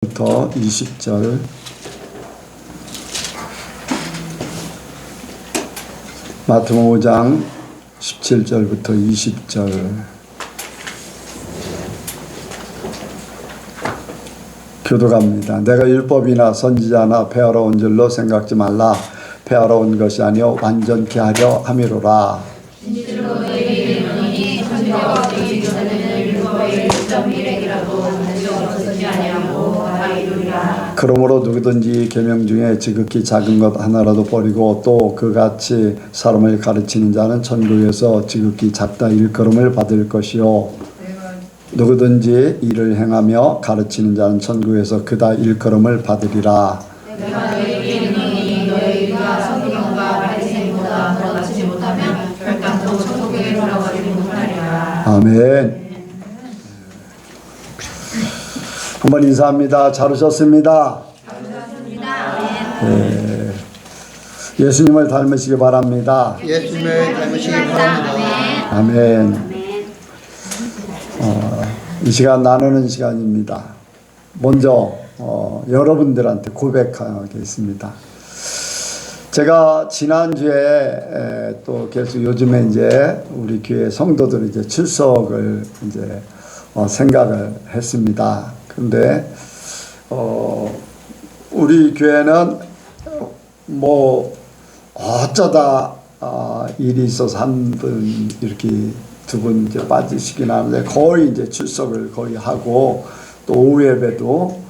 부터 20절 마태복음 5장 17절부터 20절 교독합니다. 내가 율법이나 선지자나 폐하러 온 줄로 생각지 말라. 폐하러 온 것이 아니요 완전케 하려 함이로라. 진실로 너희에게 이르노니 천지와 너희 전에는 율법의 1.1획이라도 단정없어지지 아니하고 다 이루리라. 그러므로 누구든지 계명 중에 지극히 작은 것 하나라도 버리고 또 그같이 사람을 가르치는 자는 천국에서 지극히 작다 일컬음을 받을 것이요 누구든지 이를 행하며 가르치는 자는 천국에서 그다 일컬음을 받으리라. 내가 너희에게 이르노니 너희가 성경과 바리새인보다 더 낫지 못하면 결단코 천국에 들어가지 못하리라. 아멘. 한번 인사합니다. 잘 오셨습니다. 네. 예수님을 닮으시기 바랍니다. 예수님을 닮으시기 바랍니다. 아멘. 이 시간 나누는 시간입니다. 먼저 여러분들한테 고백하겠습니다. 제가 지난주에 또 계속 요즘에 이제 우리 교회 성도들 이제 출석을 이제 생각을 했습니다. 근데 우리 교회는 뭐 어쩌다 일이 있어서 한 분 이렇게 두 분 이제 빠지시긴 하는데 거의 이제 출석을 거의 하고 또 오후 예배도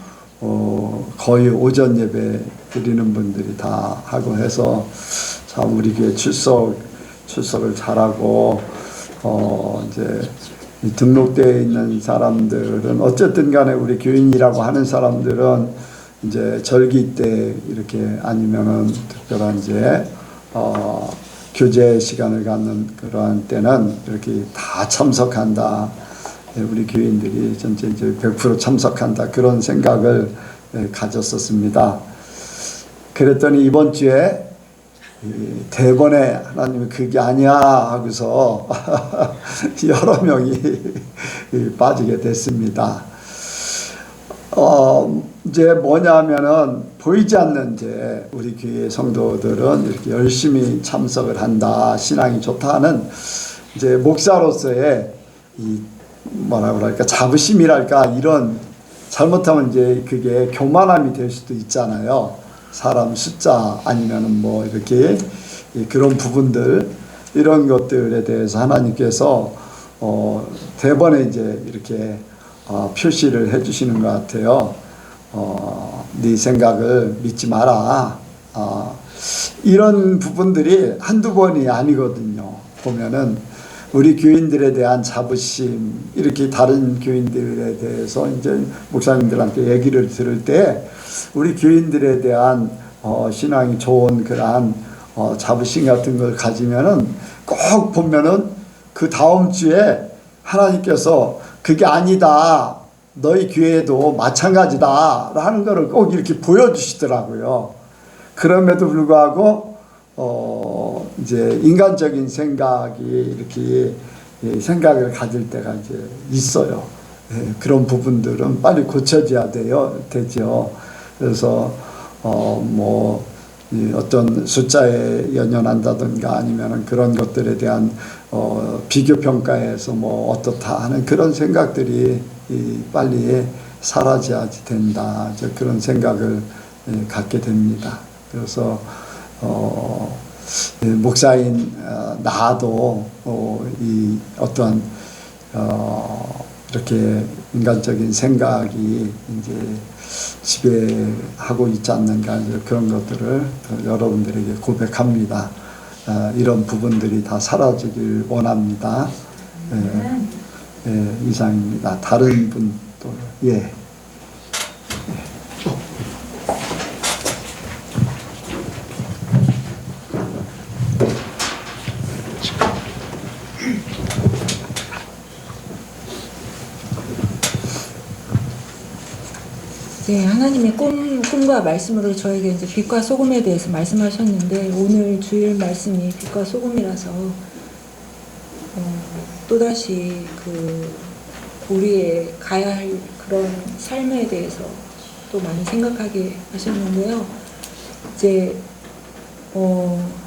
거의 오전 예배 드리는 분들이 다 하고 해서 참 우리 교회 출석을 잘하고 이제 이 등록되어 있는 사람들은 어쨌든 간에 우리 교인이라고 하는 사람들은 이제 절기 때 이렇게 아니면은 특별한 이제 교제 시간을 갖는 그러한 때는 이렇게 다 참석한다. 우리 교인들이 전체 이제 100% 참석한다. 그런 생각을 가졌었습니다. 그랬더니 이번 주에 대번에 하나님이 그게 아니야 하고서 여러 명이 빠지게 됐습니다. 이제 뭐냐면은 보이지 않는 이제 우리 교회 성도들은 이렇게 열심히 참석을 한다, 신앙이 좋다는 이제 목사로서의 이 뭐라 그럴까 자부심이랄까 이런 잘못하면 이제 그게 교만함이 될 수도 있잖아요. 사람 숫자 아니면은 뭐 이렇게 그런 부분들 이런 것들에 대해서 하나님께서 대번에 이제 이렇게 표시를 해주시는 것 같아요. 네 생각을 믿지 마라. 이런 부분들이 한두 번이 아니거든요. 보면은 우리 교인들에 대한 자부심, 이렇게 다른 교인들에 대해서 이제 목사님들한테 얘기를 들을 때 우리 교인들에 대한 신앙이 좋은 그러한 자부심 같은 걸 가지면은 꼭 보면은 그 다음 주에 하나님께서 그게 아니다. 너희 교회도 마찬가지다. 라는 것을 꼭 이렇게 보여주시더라고요. 그럼에도 불구하고 이제 인간적인 생각이 이렇게 생각을 가질 때가 이제 있어요. 그런 부분들은 빨리 고쳐져야 되죠. 그래서 뭐 어떤 숫자에 연연한다든가 아니면은 그런 것들에 대한 비교 평가에서 뭐 어떻다 하는 그런 생각들이 빨리 사라져야 된다. 그런 생각을 갖게 됩니다. 그래서 목사인 나도 이 어떤 이렇게 인간적인 생각이 이제 지배하고 있지 않는가 이제 그런 것들을 여러분들에게 고백합니다. 이런 부분들이 다 사라지길 원합니다. 이상입니다. 다른 분도 예. 네, 하나님의 꿈과 말씀으로 저에게 이제 빛과 소금에 대해서 말씀하셨는데 오늘 주일 말씀이 빛과 소금이라서 또다시 그 우리의 가야 할 그런 삶에 대해서 또 많이 생각하게 하셨는데요. 이제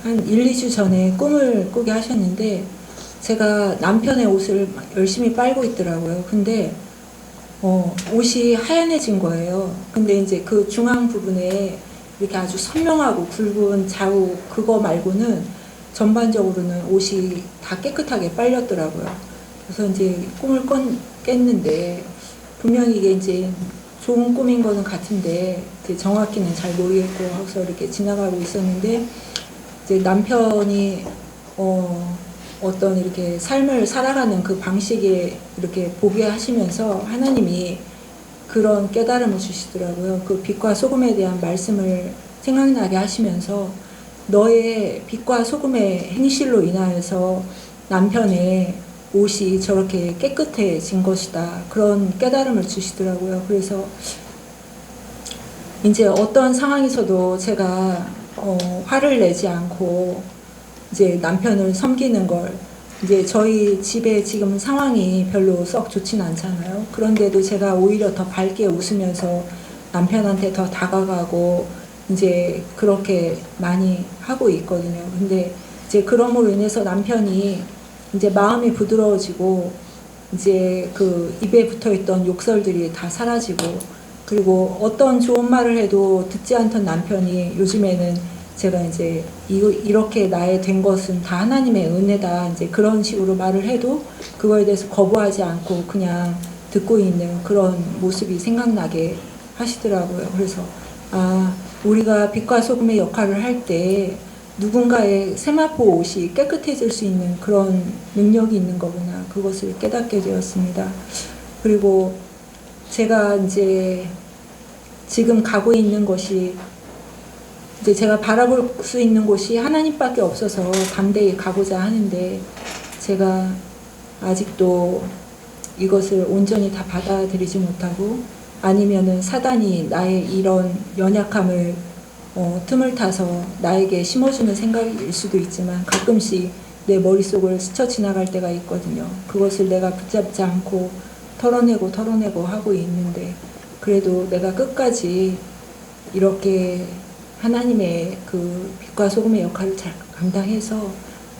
한 1, 2주 전에 꿈을 꾸게 하셨는데 제가 남편의 옷을 열심히 빨고 있더라고요. 근데 옷이 하얀해진 거예요. 근데 이제 그 중앙 부분에 이렇게 아주 선명하고 굵은 자국 그거 말고는 전반적으로는 옷이 다 깨끗하게 빨렸더라고요. 그래서 이제 꿈을 깼는데 분명히 이게 이제 좋은 꿈인 거는 같은데 이제 정확히는 잘 모르겠고 하고서 이렇게 지나가고 있었는데 이제 남편이 어떤 이렇게 삶을 살아가는 그 방식에 이렇게 보게 하시면서 하나님이 그런 깨달음을 주시더라고요. 그 빛과 소금에 대한 말씀을 생각나게 하시면서 너의 빛과 소금의 행실로 인하여서 남편의 옷이 저렇게 깨끗해진 것이다. 그런 깨달음을 주시더라고요. 그래서 이제 어떤 상황에서도 제가 화를 내지 않고 이제 남편을 섬기는 걸 이제 저희 집에 지금 상황이 별로 썩 좋진 않잖아요. 그런데도 제가 오히려 더 밝게 웃으면서 남편한테 더 다가가고 이제 그렇게 많이 하고 있거든요. 근데 이제 그럼으로 인해서 남편이 이제 마음이 부드러워지고 이제 그 입에 붙어있던 욕설들이 다 사라지고 그리고 어떤 좋은 말을 해도 듣지 않던 남편이 요즘에는 제가 이제 이렇게 나의 된 것은 다 하나님의 은혜다 이제 그런 식으로 말을 해도 그거에 대해서 거부하지 않고 그냥 듣고 있는 그런 모습이 생각나게 하시더라고요. 그래서 우리가 빛과 소금의 역할을 할 때 누군가의 세마포 옷이 깨끗해질 수 있는 그런 능력이 있는 거구나 그것을 깨닫게 되었습니다. 그리고 제가 이제 지금 가고 있는 것이 이제 제가 바라볼 수 있는 곳이 하나님밖에 없어서 담대히 가고자 하는데 제가 아직도 이것을 온전히 다 받아들이지 못하고 아니면은 사단이 나의 이런 연약함을 틈을 타서 나에게 심어주는 생각일 수도 있지만 가끔씩 내 머릿속을 스쳐 지나갈 때가 있거든요. 그것을 내가 붙잡지 않고 털어내고 하고 있는데 그래도 내가 끝까지 이렇게 하나님의 그 빛과 소금의 역할을 잘 감당해서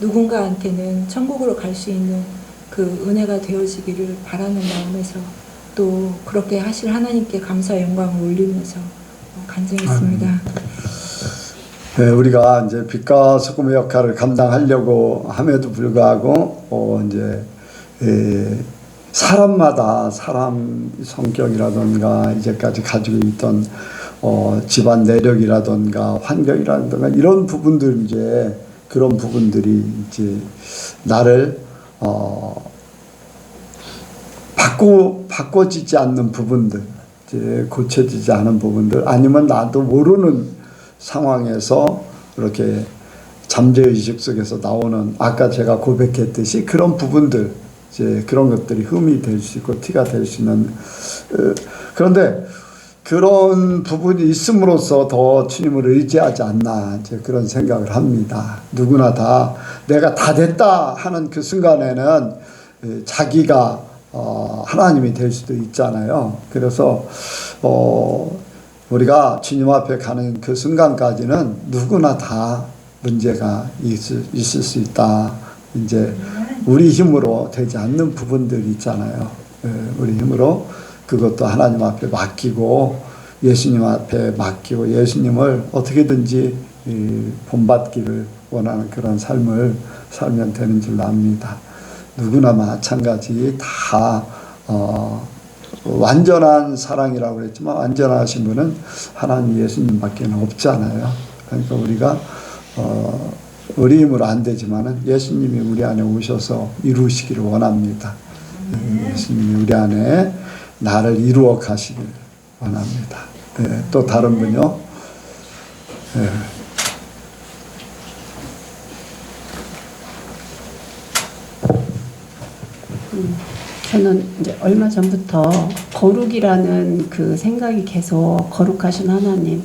누군가한테는 천국으로 갈 수 있는 그 은혜가 되어지기를 바라는 마음에서 또 그렇게 하실 하나님께 감사 영광을 올리면서 간증했습니다. 네, 우리가 이제 빛과 소금의 역할을 감당하려고 함에도 불구하고 이제 사람마다 사람 성격이라든가 이제까지 가지고 있던 집안 내력이라든가 환경이라든가 이런 부분들 이제 그런 부분들이 이제 나를 바꿔지지 않는 부분들, 이제 고쳐지지 않은 부분들, 아니면 나도 모르는 상황에서 이렇게 잠재의식 속에서 나오는 아까 제가 고백했듯이 그런 부분들, 이제 그런 것들이 흠이 될 수 있고 티가 될 수 있는 그런데 그런 부분이 있음으로써 더 주님을 의지하지 않나 이제 그런 생각을 합니다. 누구나 다 내가 다 됐다 하는 그 순간에는 자기가 하나님이 될 수도 있잖아요. 그래서 우리가 주님 앞에 가는 그 순간까지는 누구나 다 문제가 있을 수 있다. 이제 우리 힘으로 되지 않는 부분들이 있잖아요. 우리 힘으로 그것도 하나님 앞에 맡기고 예수님 앞에 맡기고 예수님을 어떻게든지 본받기를 원하는 그런 삶을 살면 되는 줄 압니다. 누구나 마찬가지 다 완전한 사랑이라고 그랬지만 완전하신 분은 하나님 예수님밖에 없잖아요. 그러니까 우리가 우리 힘으로 안 되지만은 예수님이 우리 안에 오셔서 이루시기를 원합니다. 예수님이 우리 안에 나를 이루어 가시길 원합니다. 네, 또 다른 분요. 네. 저는 이제 얼마 전부터 거룩이라는 그 생각이 계속 거룩하신 하나님,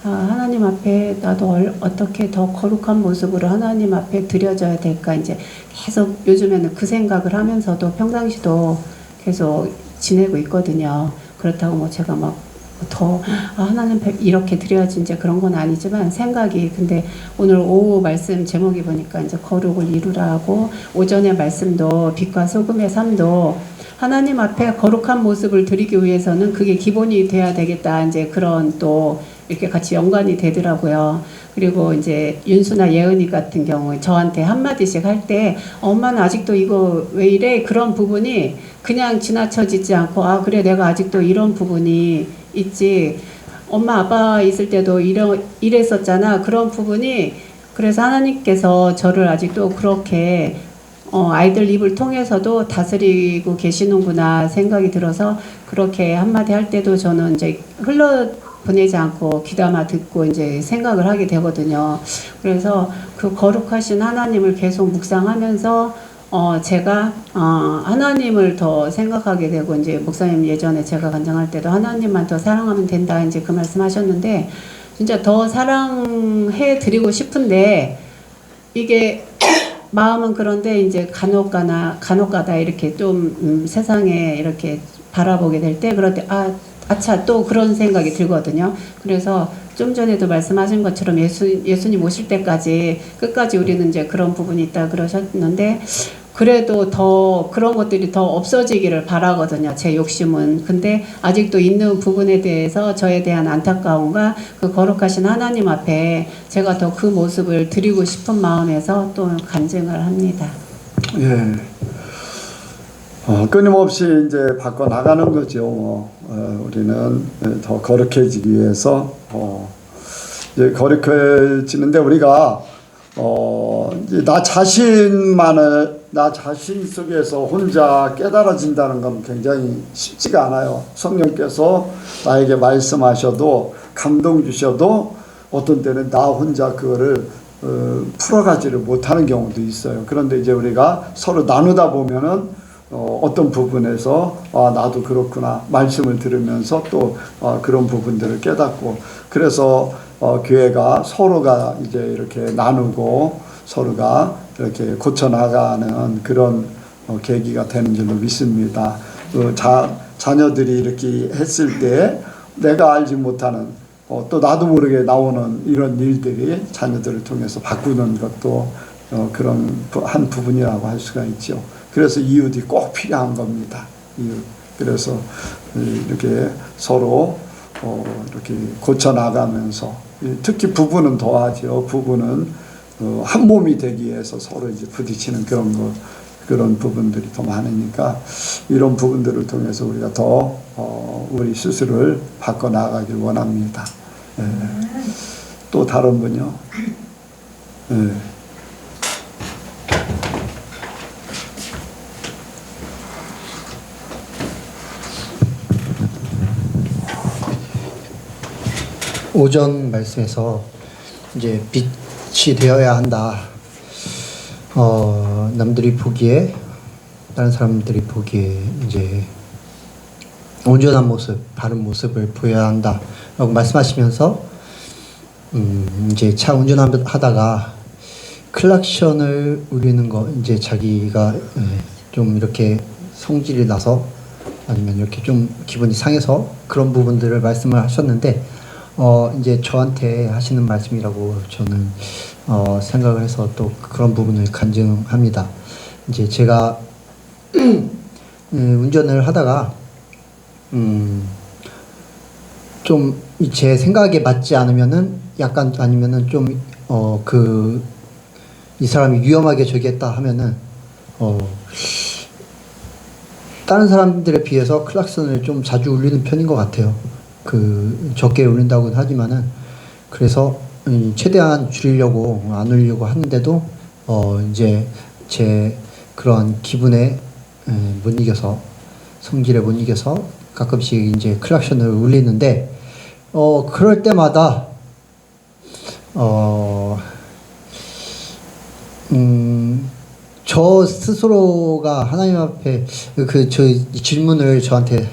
하나님 앞에 나도 어떻게 더 거룩한 모습으로 하나님 앞에 드려져야 될까 이제 계속 요즘에는 그 생각을 하면서도 평상시도 계속 지내고 있거든요. 그렇다고 뭐 제가 막 더 하나님 이렇게 드려야지 이제 그런 건 아니지만 생각이 근데 오늘 오후 말씀 제목이 보니까 이제 거룩을 이루라고 오전에 말씀도 빛과 소금의 삶도 하나님 앞에 거룩한 모습을 드리기 위해서는 그게 기본이 돼야 되겠다 이제 그런 또 이렇게 같이 연관이 되더라고요. 그리고 이제 윤수나 예은이 같은 경우 저한테 한마디씩 할 때 엄마는 아직도 이거 왜 이래? 그런 부분이 그냥 지나쳐지지 않고 아 그래 내가 아직도 이런 부분이 있지 엄마 아빠 있을 때도 이랬었잖아 그런 부분이 그래서 하나님께서 저를 아직도 그렇게 아이들 입을 통해서도 다스리고 계시는구나 생각이 들어서 그렇게 한마디 할 때도 저는 이제 보내지 않고 귀담아 듣고 이제 생각을 하게 되거든요. 그래서 그 거룩하신 하나님을 계속 묵상하면서 제가 하나님을 더 생각하게 되고 이제 목사님 예전에 제가 간증할 때도 하나님만 더 사랑하면 된다 이제 그 말씀하셨는데 진짜 더 사랑해 드리고 싶은데 이게 마음은 그런데 이제 간혹가다 이렇게 좀 세상에 이렇게 바라보게 될 때 그럴 때 아차 또 그런 생각이 들거든요. 그래서 좀 전에도 말씀하신 것처럼 예수님 오실 때까지 끝까지 우리는 이제 그런 부분이 있다 그러셨는데 그래도 더 그런 것들이 더 없어지기를 바라거든요. 제 욕심은. 근데 아직도 있는 부분에 대해서 저에 대한 안타까움과 그 거룩하신 하나님 앞에 제가 더 그 모습을 드리고 싶은 마음에서 또 간증을 합니다. 예. 끊임없이 이제 바꿔 나가는 거죠. 우리는 더 거룩해지기 위해서 이제 거룩해지는데 우리가 이제 나 자신 속에서 혼자 깨달아진다는 건 굉장히 쉽지가 않아요. 성령께서 나에게 말씀하셔도 감동 주셔도 어떤 때는 나 혼자 그거를 풀어가지를 못하는 경우도 있어요. 그런데 이제 우리가 서로 나누다 보면은 어떤 부분에서 나도 그렇구나 말씀을 들으면서 또 그런 부분들을 깨닫고 그래서 교회가 서로가 이제 이렇게 나누고 서로가 이렇게 고쳐나가는 그런 계기가 되는 줄로 믿습니다. 자녀들이 이렇게 했을 때 내가 알지 못하는 또 나도 모르게 나오는 이런 일들이 자녀들을 통해서 바꾸는 것도 그런 한 부분이라고 할 수가 있죠. 그래서 이웃이 꼭 필요한 겁니다. 이웃. 그래서 이렇게 서로 이렇게 고쳐 나가면서 특히 부부는 더하죠. 부부는 한 몸이 되기 위해서 서로 이제 부딪히는 그런 부분들이 더 많으니까 이런 부분들을 통해서 우리가 더 우리 스스로를 바꿔 나가길 원합니다. 예. 또 다른 분요. 예. 오전 말씀에서 이제 빛이 되어야 한다. 남들이 보기에 다른 사람들이 보기에 이제 온전한 모습, 바른 모습을 보여야 한다라고 말씀하시면서 이제 차 운전하다가 클락션을 울리는 거 이제 자기가 좀 이렇게 성질이 나서 아니면 이렇게 좀 기분이 상해서 그런 부분들을 말씀을 하셨는데 이제 저한테 하시는 말씀이라고 저는 생각을 해서 또 그런 부분을 간증합니다. 이제 제가 운전을 하다가 좀 제 생각에 맞지 않으면은 약간 아니면은 좀 이 사람이 위험하게 저기했다 하면은 다른 사람들에 비해서 클락선을 좀 자주 울리는 편인 것 같아요. 적게 울린다고는 하지만은 그래서 최대한 줄이려고 안 울리려고 하는데도 이제 제 그런 기분에 못 이겨서 성질에 못 이겨서 가끔씩 이제 클락션을 울리는데 그럴 때마다 저 스스로가 하나님 앞에 저 질문을 저한테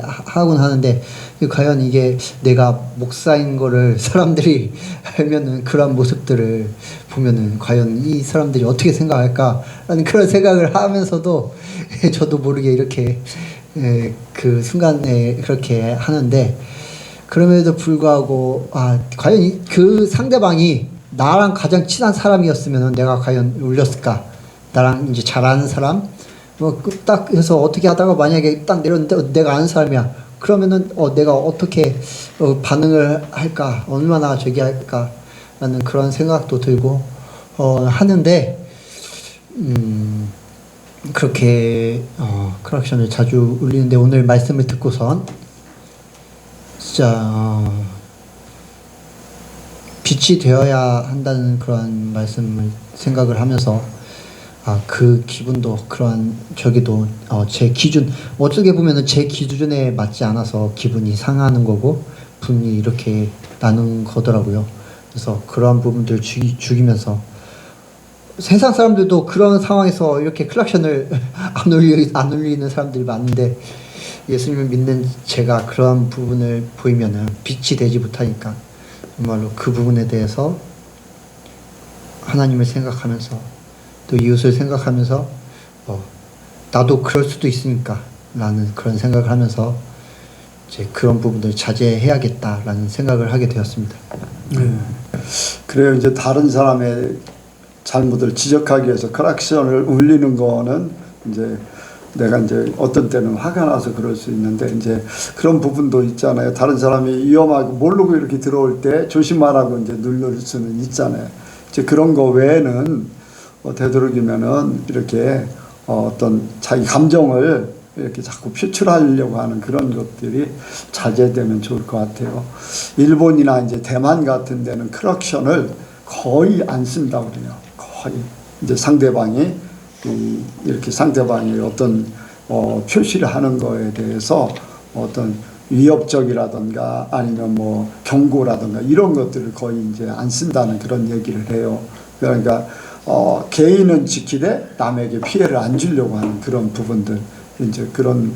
하곤 하는데 과연 이게 내가 목사인 거를 사람들이 알면은 그런 모습들을 보면은 과연 이 사람들이 어떻게 생각할까라는 그런 생각을 하면서도 저도 모르게 이렇게 그 순간에 그렇게 하는데 그럼에도 불구하고 과연 그 상대방이 나랑 가장 친한 사람이었으면 내가 과연 울렸을까? 나랑 이제 잘 아는 사람? 딱 해서 어떻게 하다가 만약에 딱 내렸는데 내가 아는 사람이야. 그러면은 내가 어떻게 반응을 할까? 얼마나 저기 할까? 라는 그런 생각도 들고 하는데 그렇게 크락션을 자주 울리는데 오늘 말씀을 듣고선 진짜 빛이 되어야 한다는 그런 말씀을 생각을 하면서 그 기분도 그러한 저기도 제 기준 어떻게 보면은 제 기준에 맞지 않아서 기분이 상하는 거고 분이 이렇게 나는 거더라고요. 그래서 그러한 부분들 죽이면서 세상 사람들도 그런 상황에서 이렇게 클락션을 안 울리는 사람들이 많은데 예수님을 믿는 제가 그런 부분을 보이면은 빛이 되지 못하니까 정말로 그 부분에 대해서 하나님을 생각하면서 또 이웃을 생각하면서 나도 그럴 수도 있으니까 라는 그런 생각을 하면서 이제 그런 부분을 자제해야겠다라는 생각을 하게 되었습니다. 그래요. 이제 다른 사람의 잘못을 지적하기 위해서 클락션을 울리는 거는 이제 내가 이제 어떤 때는 화가 나서 그럴 수 있는데 이제 그런 부분도 있잖아요. 다른 사람이 위험하고 모르고 이렇게 들어올 때 조심하라고 이제 누를 수는 있잖아요. 이제 그런 거 외에는 되도록이면은 이렇게 어떤 자기 감정을 이렇게 자꾸 표출하려고 하는 그런 것들이 자제되면 좋을 것 같아요. 일본이나 이제 대만 같은 데는 클락션을 거의 안 쓴다고 그래요. 거의 이제 상대방이 이렇게 상대방이 어떤 표시를 하는 거에 대해서 어떤 위협적이라든가 아니면 뭐 경고라든가 이런 것들을 거의 이제 안 쓴다는 그런 얘기를 해요. 그러니까 개인은 지키되 남에게 피해를 안 주려고 하는 그런 부분들 이제 그런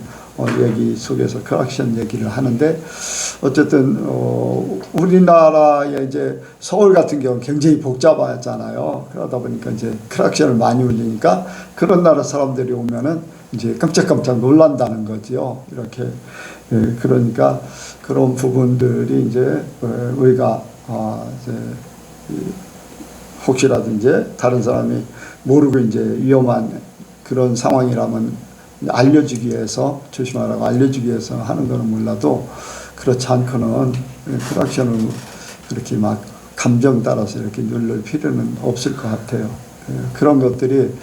얘기 속에서 클락션 얘기를 하는데 어쨌든 우리나라의 이제 서울 같은 경우는 굉장히 복잡하잖아요. 그러다 보니까 이제 클락션을 많이 울리니까 그런 나라 사람들이 오면은 이제 깜짝깜짝 놀란다는 거지요. 이렇게 그러니까 그런 부분들이 이제 우리가 이제 혹시라도 이제 다른 사람이 모르고 이제 위험한 그런 상황이라면 알려주기 위해서 조심하라고 알려주기 위해서 하는 거는 몰라도 그렇지 않고는 클락션을 그렇게 막 감정 따라서 이렇게 누를 필요는 없을 것 같아요. 그런 것들이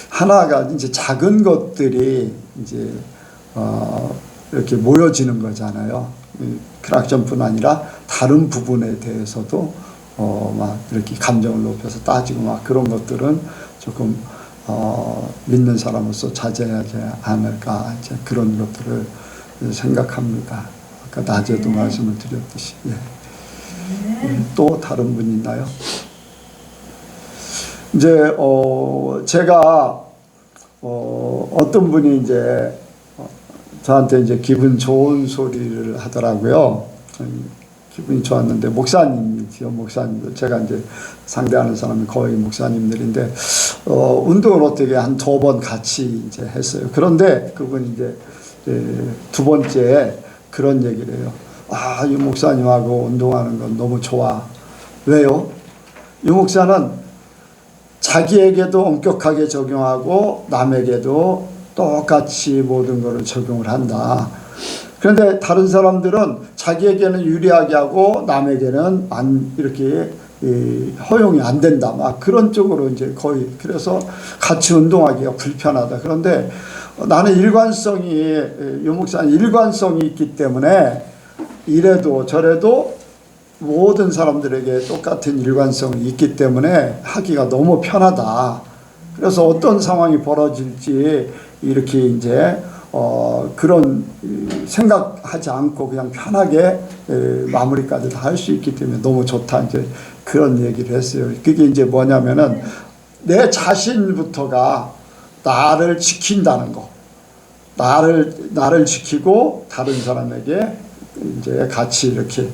하나가 이제 작은 것들이 이제 이렇게 모여지는 거잖아요. 클락션뿐 아니라 다른 부분에 대해서도 막 이렇게 감정을 높여서 따지고 막 그런 것들은 조금 믿는 사람으로서 자제하지 않을까 이제 그런 것들을 생각합니다. 아까 낮에도 말씀을 드렸듯이. 또 다른 분 있나요? 이제 제가 어떤 분이 이제 저한테 이제 기분 좋은 소리를 하더라고요. 기분이 좋았는데 목사님이죠. 목사님들 제가 이제 상대하는 사람이 거의 목사님들인데 운동을 어떻게 한 2번 같이 이제 했어요. 그런데 그분이 이제 두 번째 그런 얘기를 해요. 이 목사님하고 운동하는 건 너무 좋아. 왜요? 이 목사는 자기에게도 엄격하게 적용하고 남에게도 똑같이 모든 것을 적용을 한다. 그런데 다른 사람들은 자기에게는 유리하게 하고 남에게는 이렇게 허용이 안 된다. 막 그런 쪽으로 이제 거의 그래서 같이 운동하기가 불편하다. 그런데 나는 이 목사는 일관성이 있기 때문에 이래도 저래도 모든 사람들에게 똑같은 일관성이 있기 때문에 하기가 너무 편하다. 그래서 어떤 상황이 벌어질지 이렇게 이제 그런 생각하지 않고 그냥 편하게 마무리까지 다 할 수 있기 때문에 너무 좋다. 이제 그런 얘기를 했어요. 그게 이제 뭐냐면은 내 자신부터가 나를 지킨다는 거. 나를 지키고 다른 사람에게 이제 같이 이렇게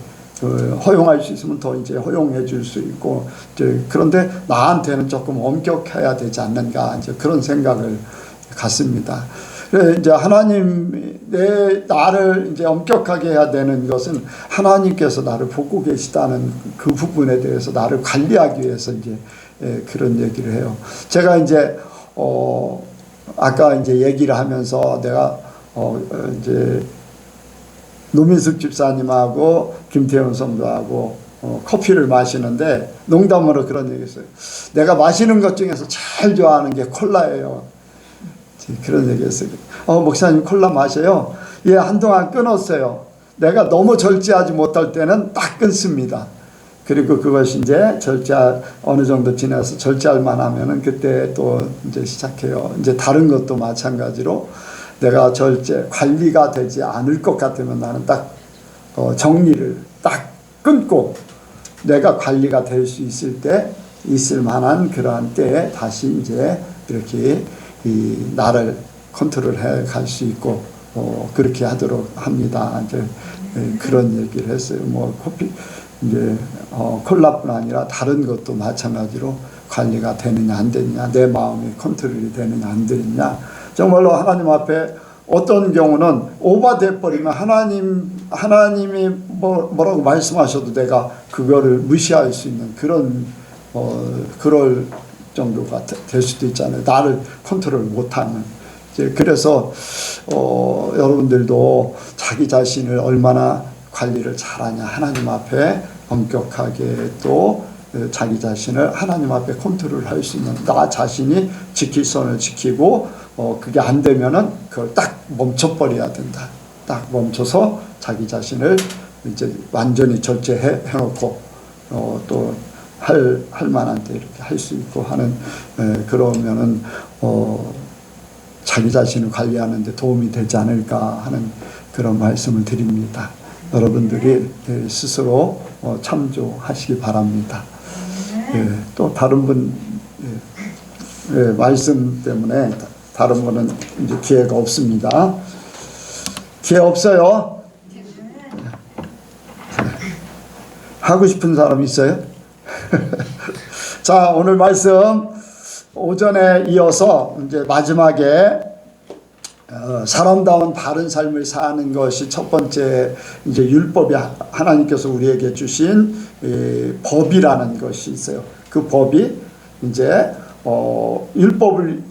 허용할 수 있으면 더 이제 허용해 줄 수 있고 이제 그런데 나한테는 조금 엄격해야 되지 않는가 이제 그런 생각을 갖습니다. 그래 이제 하나님 나를 이제 엄격하게 해야 되는 것은 하나님께서 나를 보고 계시다는 그 부분에 대해서 나를 관리하기 위해서 이제 그런 얘기를 해요. 제가 이제 아까 이제 얘기를 하면서 내가 이제 노민숙 집사님하고 김태훈 성도하고 커피를 마시는데 농담으로 그런 얘기했어요. 내가 마시는 것 중에서 제일 좋아하는 게 콜라예요. 그런 얘기했어요. 목사님 콜라 마셔요? 예, 한동안 끊었어요. 내가 너무 절제하지 못할 때는 딱 끊습니다. 그리고 그것이 이제 어느 정도 지나서 절제할 만하면은 그때 또 이제 시작해요. 이제 다른 것도 마찬가지로 내가 관리가 되지 않을 것 같으면 나는 딱 정리를 딱 끊고 내가 관리가 될 수 있을 만한 그러한 때에 다시 이제 이렇게 나를 컨트롤해 갈 수 있고 그렇게 하도록 합니다. 이제 그런 얘기를 했어요. 뭐 커피 이제 콜라뿐 아니라 다른 것도 마찬가지로 관리가 되느냐 안 되느냐, 내 마음이 컨트롤이 되느냐 안 되느냐. 정말로 하나님 앞에 어떤 경우는 오버돼 버리면 하나님이 뭐라고 말씀하셔도 내가 그거를 무시할 수 있는 그럴 정도가 될 수도 있잖아요. 나를 컨트롤 못하는. 그래서 여러분들도 자기 자신을 얼마나 관리를 잘하냐, 하나님 앞에 엄격하게 또 자기 자신을 하나님 앞에 컨트롤할 수 있는, 나 자신이 지킬 선을 지키고 그게 안 되면은 그걸 딱 멈춰버려야 된다. 딱 멈춰서 자기 자신을 이제 완전히 절제해 놓고 또 할 만한 때 이렇게 할 수 있고 하는, 그러면은 자기 자신을 관리하는 데 도움이 되지 않을까 하는 그런 말씀을 드립니다. 여러분들이 스스로 참조하시기 바랍니다. 또 다른 분 말씀 때문에 다른 분은 이제 기회가 없습니다. 기회 없어요? 하고 싶은 사람 있어요? 자, 오늘 말씀 오전에 이어서 이제 마지막에 사람다운 바른 삶을 사는 것이 첫 번째 이제 율법이 하나님께서 우리에게 주신 법이라는 것이 있어요. 그 법이 이제 율법을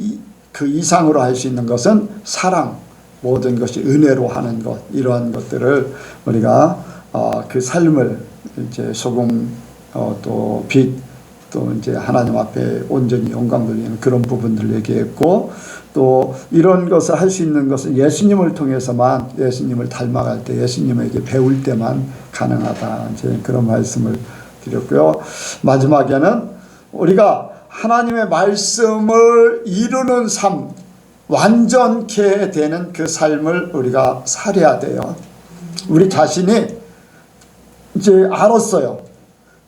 그 이상으로 할 수 있는 것은 사랑, 모든 것이 은혜로 하는 것, 이러한 것들을 우리가 그 삶을 이제 소금 또 빛, 또 이제 하나님 앞에 온전히 영광 돌리는 그런 부분들 얘기했고, 또 이런 것을 할 수 있는 것은 예수님을 통해서만, 예수님을 닮아갈 때, 예수님에게 배울 때만 가능하다, 이제 그런 말씀을 드렸고요. 마지막에는 우리가 하나님의 말씀을 이루는 삶, 완전케 되는 그 삶을 우리가 살아야 돼요. 우리 자신이 이제 알았어요.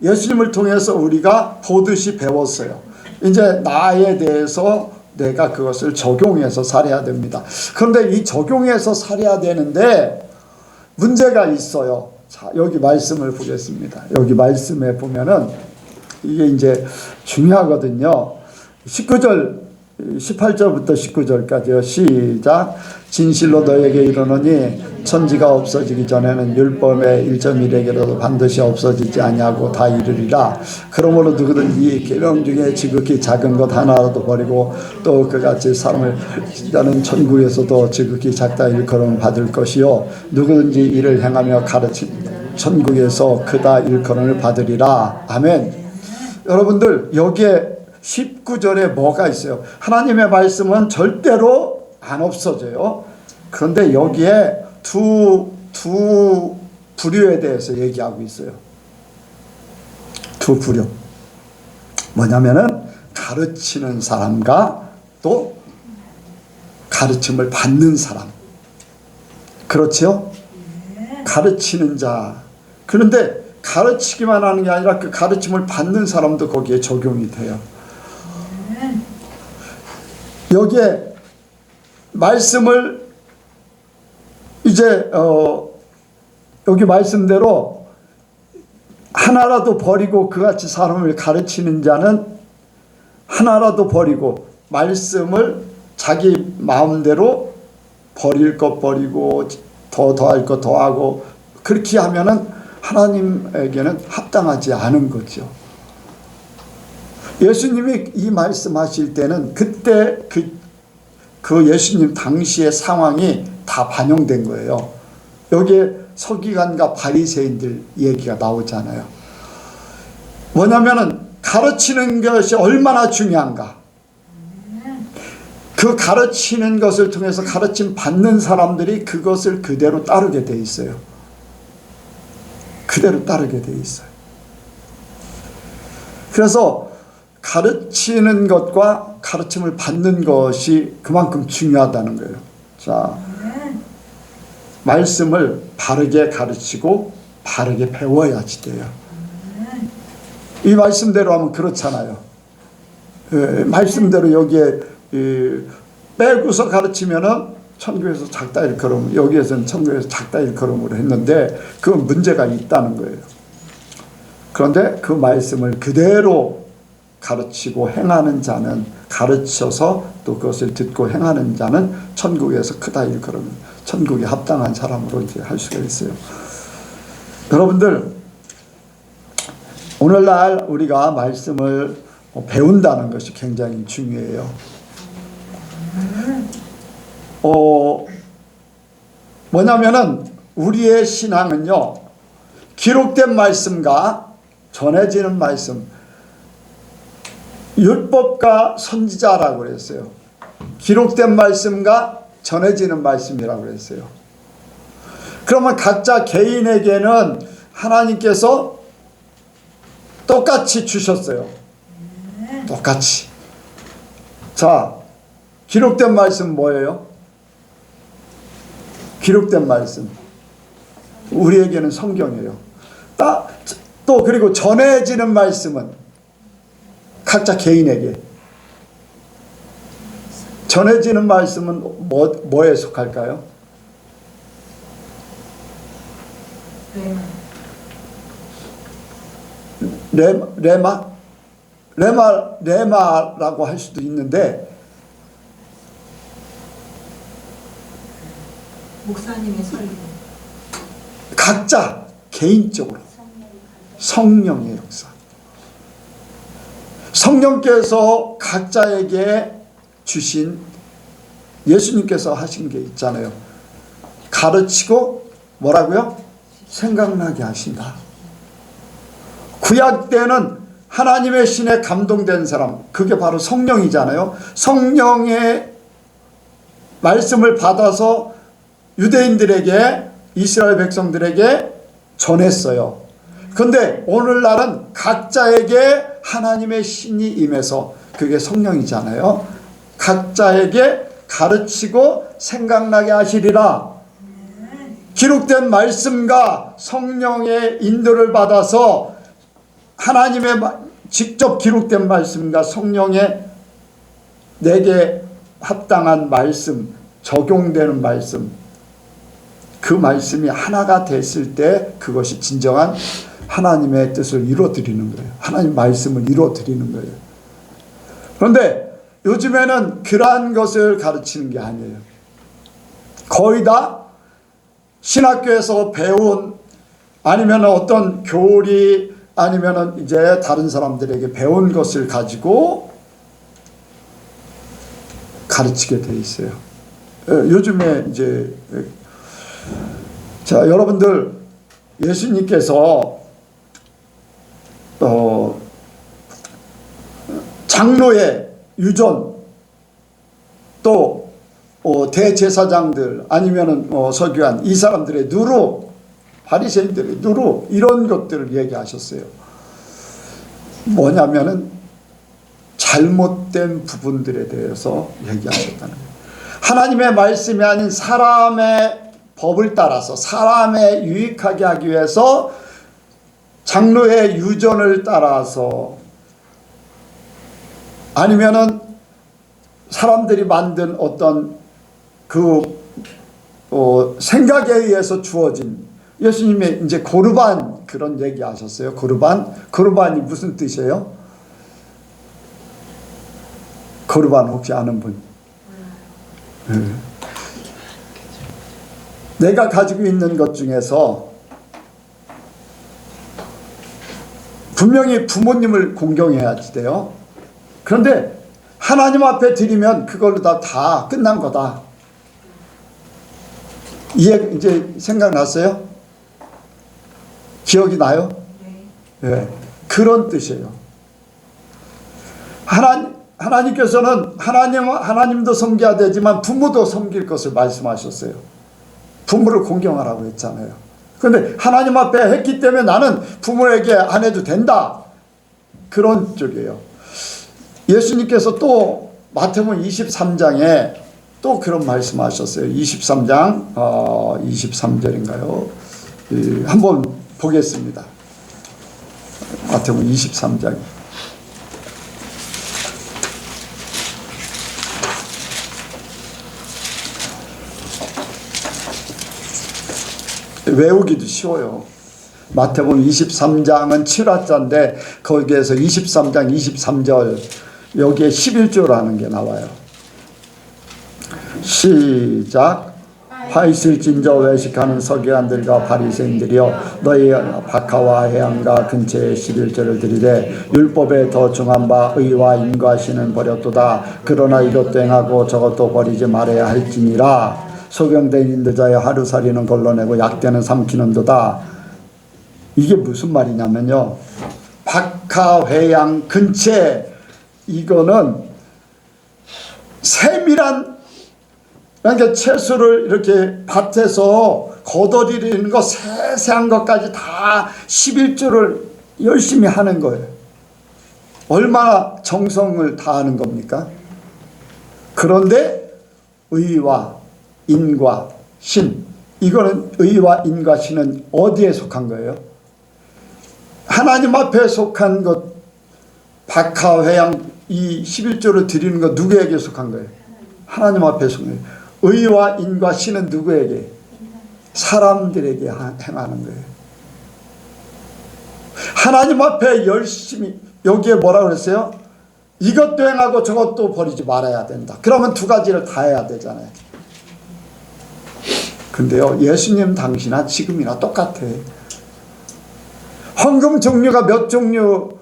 예수님을 통해서 우리가 보듯이 배웠어요. 이제 나에 대해서 내가 그것을 적용해서 살아야 됩니다. 그런데 이 적용해서 살아야 되는데 문제가 있어요. 자, 여기 말씀을 보겠습니다. 여기 말씀에 보면은 이게 이제 중요하거든요. 18절부터 19절까지요. 시작. 진실로 너에게 이르노니 천지가 없어지기 전에는 율법의 1.1에게라도 반드시 없어지지 아니하고 다 이르리라. 그러므로 누구든지 계명 중에 지극히 작은 것 하나라도 버리고 또 그같이 사람을 자는 천국에서도 지극히 작다 일컬음 받을 것이요 누구든지 이를 행하며 가르친 천국에서 크다 일컬음을 받으리라. 아멘. 여러분들 여기에 19절에 뭐가 있어요? 하나님의 말씀은 절대로 안 없어져요. 그런데 여기에 두 부류에 대해서 얘기하고 있어요. 두 부류. 뭐냐면은 가르치는 사람과 또 가르침을 받는 사람. 그렇죠? 가르치는 자. 그런데 가르치기만 하는 게 아니라 그 가르침을 받는 사람도 거기에 적용이 돼요. 여기에 말씀을 이제 여기 말씀대로 하나라도 버리고 그같이 사람을 가르치는 자는 하나라도 버리고 말씀을 자기 마음대로 버릴 것 버리고 더할 것 더하고 그렇게 하면은 하나님에게는 합당하지 않은 거죠. 예수님이 이 말씀하실 때는 그때 그 예수님 당시의 상황이 다 반영된 거예요. 여기에 서기관과 바리새인들 얘기가 나오잖아요. 뭐냐면은 가르치는 것이 얼마나 중요한가. 그 가르치는 것을 통해서 가르침 받는 사람들이 그것을 그대로 따르게 돼 있어요. 그대로 따르게 돼 있어요. 그래서 가르치는 것과 가르침을 받는 것이 그만큼 중요하다는 거예요. 자, 말씀을 바르게 가르치고 바르게 배워야지 돼요. 이 말씀대로 하면 그렇잖아요. 말씀대로 여기에 빼고서 가르치면은 천국에서 작다 일컬음, 여기에서는 천국에서 작다 일컬음으로 했는데 그건 문제가 있다는 거예요. 그런데 그 말씀을 그대로 가르치고 행하는 자는, 가르쳐서 또 그것을 듣고 행하는 자는 천국에서 크다 일컬음, 천국에 합당한 사람으로 이제 할 수가 있어요. 여러분들, 오늘날 우리가 말씀을 배운다는 것이 굉장히 중요해요. 뭐냐면은 우리의 신앙은요, 기록된 말씀과 전해지는 말씀, 율법과 선지자라고 그랬어요. 기록된 말씀과 전해지는 말씀이라고 그랬어요. 그러면 각자 개인에게는 하나님께서 똑같이 주셨어요. 똑같이. 자, 기록된 말씀 뭐예요? 기록된 말씀. 우리에게는 성경이에요. 또 그리고 전해지는 말씀은 각자 개인에게. 전해지는 말씀은 뭐에 속할까요? 레마라고 할 수도 있는데, 목사님의 설교. 각자 개인적으로 성령의 역사. 성령께서 각자에게 주신, 예수님께서 하신 게 있잖아요. 가르치고 뭐라고요? 생각나게 하신다. 구약 때는 하나님의 신에 감동된 사람, 그게 바로 성령이잖아요. 성령의 말씀을 받아서 유대인들에게, 이스라엘 백성들에게 전했어요. 그런데 오늘날은 각자에게 하나님의 신이 임해서, 그게 성령이잖아요. 각자에게 가르치고 생각나게 하시리라. 기록된 말씀과 성령의 인도를 받아서 하나님의 직접 기록된 말씀과 성령의 내게 합당한 말씀, 적용되는 말씀, 그 말씀이 하나가 됐을 때 그것이 진정한 하나님의 뜻을 이루어드리는 거예요. 하나님 말씀을 이루어드리는 거예요. 그런데 요즘에는 그러한 것을 가르치는 게 아니에요. 거의 다 신학교에서 배운, 아니면 어떤 교리, 아니면 이제 다른 사람들에게 배운 것을 가지고 가르치게 돼 있어요. 요즘에 이제, 자, 여러분들, 예수님께서 장로의 유전, 또 대제사장들, 아니면은 서기관, 이 사람들의 누룩, 바리새인들의 누룩, 이런 것들을 얘기하셨어요. 뭐냐면은 잘못된 부분들에 대해서 얘기하셨다는 거예요. 하나님의 말씀이 아닌 사람의 법을 따라서, 사람의 유익하게 하기 위해서 장로의 유전을 따라서, 아니면은 사람들이 만든 어떤 생각에 의해서 주어진, 예수님의 이제 고르반, 그런 얘기 하셨어요. 고르반이 무슨 뜻이에요? 고르반 혹시 아는 분? 내가 가지고 있는 것 중에서 분명히 부모님을 공경해야지 돼요. 그런데 하나님 앞에 드리면 그걸로 다 끝난 거다. 이제 생각났어요? 기억이 나요? 네. 그런 뜻이에요. 하나님께서는 하나님도 섬겨야 되지만 부모도 섬길 것을 말씀하셨어요. 부모를 공경하라고 했잖아요. 그런데 하나님 앞에 했기 때문에 나는 부모에게 안 해도 된다. 그런 쪽이에요. 예수님께서 또 마태복음 23장에 또 그런 말씀하셨어요. 23장 23절인가요? 한번 보겠습니다. 마태복음 23장. 외우기도 쉬워요. 마태복음 23장은 7화자인데 거기에서 23장 23절 여기에 11조라는 게 나와요. 시작. 화 있을진저 외식하는 서기관들과 바리새인들이여 너희 박하와 해안가 근처에 11절을 드리되 율법에 더 중한 바 의와 인과시는 버렸도다. 그러나 이것도 행하고 저것도 버리지 말아야 할지니라. 소경된 인도자여 하루살이는 걸러내고 약대는 삼키는도다. 이게 무슨 말이냐면요, 박하 회양 근처에 이거는 세밀한, 그러니까 채소를 이렇게 밭에서 거덜이는 거 세세한 것까지 다 11조를 열심히 하는 거예요. 얼마나 정성을 다하는 겁니까? 그런데 의와 인과 신, 이거는 의와 인과 신은 어디에 속한 거예요? 하나님 앞에 속한 것. 박하 회양 이 11조를 드리는 것 누구에게 속한 거예요? 하나님 앞에 속한 거예요. 의와 인과 신은 누구에게? 사람들에게 행하는 거예요. 하나님 앞에 열심히, 여기에 뭐라 그랬어요? 이것도 행하고 저것도 버리지 말아야 된다. 그러면 두 가지를 다 해야 되잖아요. 근데요, 예수님 당시나 지금이나 똑같아. 헌금 종류가 몇 종류,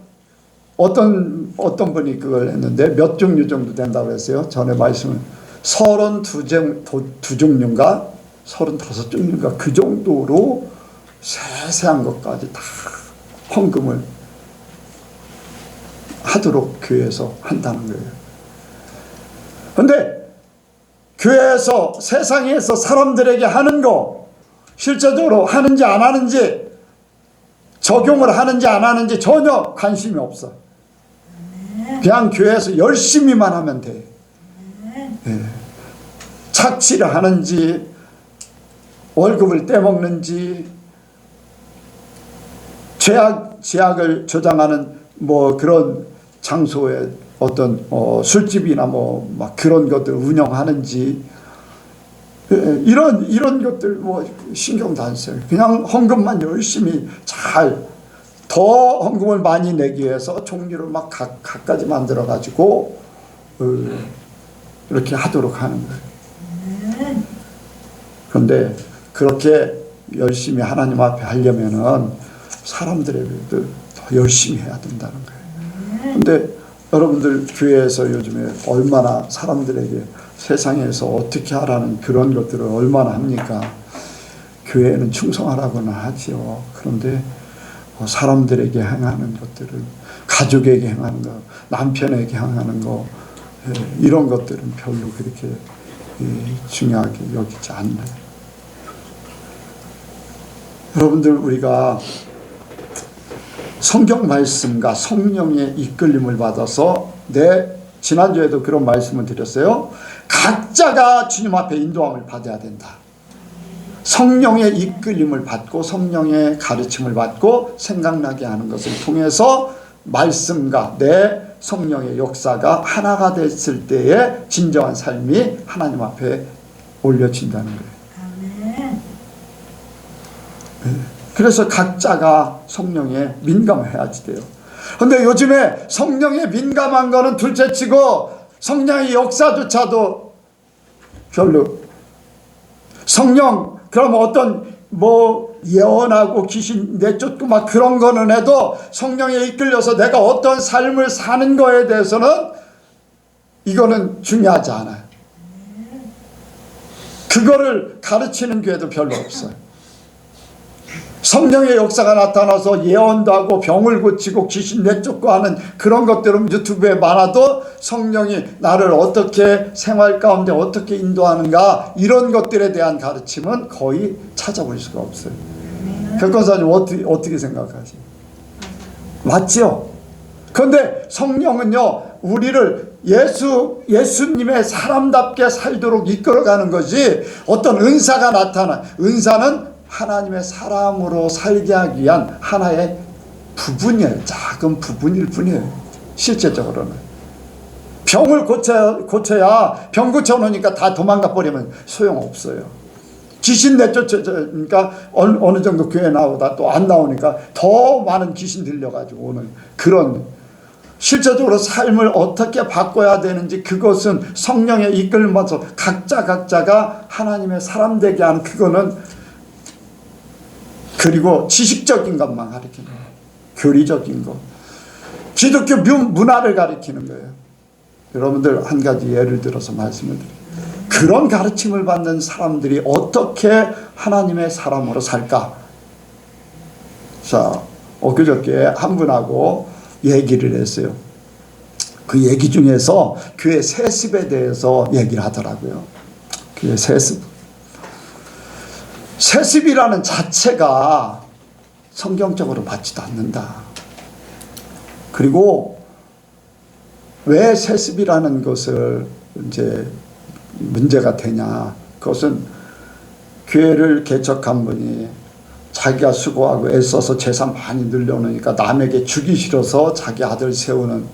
어떤 분이 그걸 했는데 몇 종류 정도 된다고 했어요. 전에 말씀은 32종류인가 35종류인가 그 정도로 세세한 것까지 다 헌금을 하도록 교회에서 한다는 거예요. 그런데 교회에서, 세상에서 사람들에게 하는 거 실제적으로 하는지 안 하는지, 적용을 하는지 안 하는지 전혀 관심이 없어. 그냥 교회에서 열심히만 하면 돼. 네. 착취를 하는지, 월급을 떼먹는지, 죄악을 조장하는 뭐 그런 장소에 어떤 술집이나 뭐 막 그런 것들 운영하는지, 이런 것들 뭐 신경도 안 써요. 그냥 헌금만 열심히 더 헌금을 많이 내기 위해서 종류를 막 각가지 만들어 가지고 이렇게 하도록 하는 거예요. 그런데 그렇게 열심히 하나님 앞에 하려면은 사람들에게도 더 열심히 해야 된다는 거예요. 그런데 여러분들 교회에서 요즘에 얼마나 사람들에게 세상에서 어떻게 하라는 그런 것들을 얼마나 합니까? 교회에는 충성하라고는 하지요. 그런데 사람들에게 행하는 것들은, 가족에게 행하는 거, 남편에게 행하는 거, 이런 것들은 별로 그렇게 중요하게 여기지 않나요? 여러분들, 우리가 성경 말씀과 성령의 이끌림을 받아서, 지난주에도 그런 말씀을 드렸어요. 각자가 주님 앞에 인도함을 받아야 된다. 성령의 이끌림을 받고 성령의 가르침을 받고 생각나게 하는 것을 통해서 말씀과 내 성령의 역사가 하나가 됐을 때의 진정한 삶이 하나님 앞에 올려진다는 거예요. 그래서 각자가 성령에 민감해야지 돼요. 그런데 요즘에 성령에 민감한 거는 둘째치고 성령의 역사조차도 별로, 성령 그럼 어떤 뭐 예언하고 귀신 내쫓고 막 그런 거는 해도 성령에 이끌려서 내가 어떤 삶을 사는 거에 대해서는 이거는 중요하지 않아요. 그거를 가르치는 교회도 별로 없어요. 성령의 역사가 나타나서 예언도 하고 병을 고치고 귀신 내쫓고 하는 그런 것들은 유튜브에 많아도 성령이 나를 어떻게 생활 가운데 어떻게 인도하는가 이런 것들에 대한 가르침은 거의 찾아볼 수가 없어요. 백권사님 어떻게 생각하세요? 맞죠? 그런데 성령은요 우리를 예수님의 사람답게 살도록 이끌어가는 것이 어떤 은사가 나타나 은사는 하나님의 사람으로 살게 하기 위한 하나의 부분이에요. 작은 부분일 뿐이에요. 실제적으로는 병을 고쳐야 병 고쳐놓으니까 다 도망가 버리면 소용없어요. 귀신 내쫓으니까 어느 정도 교회 나오다 또 안 나오니까 더 많은 귀신 들려가지고 오는 그런 실제적으로 삶을 어떻게 바꿔야 되는지 그것은 성령에 이끌면서 각자가 하나님의 사람 되게 하는 그거는 그리고 지식적인 것만 가르치는 거예요. 교리적인 것. 기독교 문화를 가르치는 거예요. 여러분들 한 가지 예를 들어서 말씀을 드려요. 그런 가르침을 받는 사람들이 어떻게 하나님의 사람으로 살까? 자, 엊그저께 한 분하고 얘기를 했어요. 그 얘기 중에서 교회 세습에 대해서 얘기를 하더라고요. 교회 세습. 세습이라는 자체가 성경적으로 맞지도 않는다. 그리고 왜 세습이라는 것을 이제 문제가 되냐. 그것은 교회를 개척한 분이 자기가 수고하고 애써서 재산 많이 늘려놓으니까 남에게 주기 싫어서 자기 아들 세우는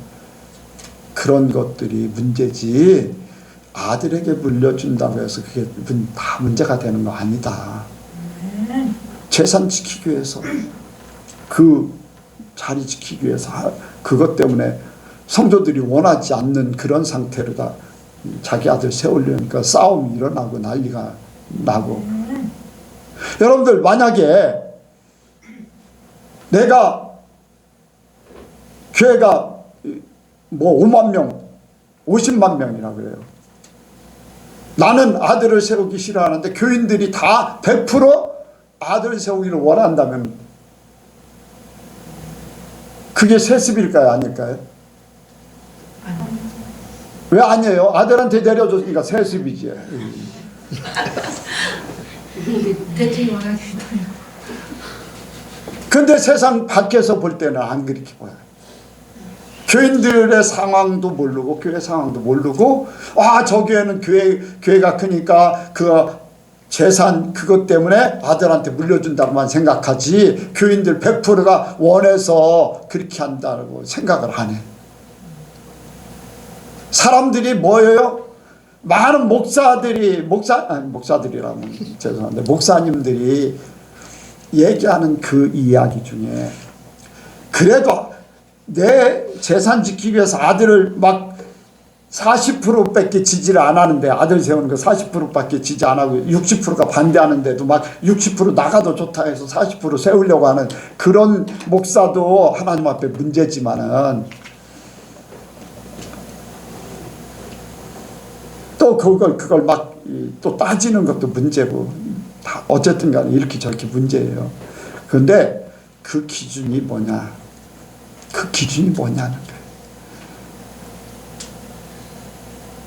그런 것들이 문제지 아들에게 물려준다고 해서 그게 다 문제가 되는 거 아니다. 재산 지키기 위해서 그 자리 지키기 위해서 그것 때문에 성도들이 원하지 않는 그런 상태로 다 자기 아들 세우려니까 싸움이 일어나고 난리가 나고 여러분들 만약에 내가 교회가 뭐 5만 명 50만 명이라 그래요. 나는 아들을 세우기 싫어하는데 교인들이 다 100% 아들 세우기를 원한다면 그게 세습일까요? 아닐까요? 왜 아니에요? 아들한테 내려줬으니까 세습이지. 근데 세상 밖에서 볼 때는 안 그렇게 보여요. 교인들의 상황도 모르고 교회 상황도 모르고 저 교회는 교회가 크니까 그 재산 그것 때문에 아들한테 물려준다고만 생각하지 교인들 100%가 원해서 그렇게 한다고 생각을 안 해. 사람들이 뭐예요? 많은 목사들이라면 죄송한데 목사님들이 얘기하는 그 이야기 중에 그래도 내 재산 지키기 위해서 아들을 막 40%밖에 지지를 안 하는데 아들 세우는 거 40%밖에 지지 안 하고 60%가 반대하는데도 막 60% 나가도 좋다 해서 40% 세우려고 하는 그런 목사도 하나님 앞에 문제지만은 또 그걸 막 또 따지는 것도 문제고 다 어쨌든 간에 이렇게 저렇게 문제예요. 그런데 그 기준이 뭐냐? 그 기준이 뭐냐는 거예요.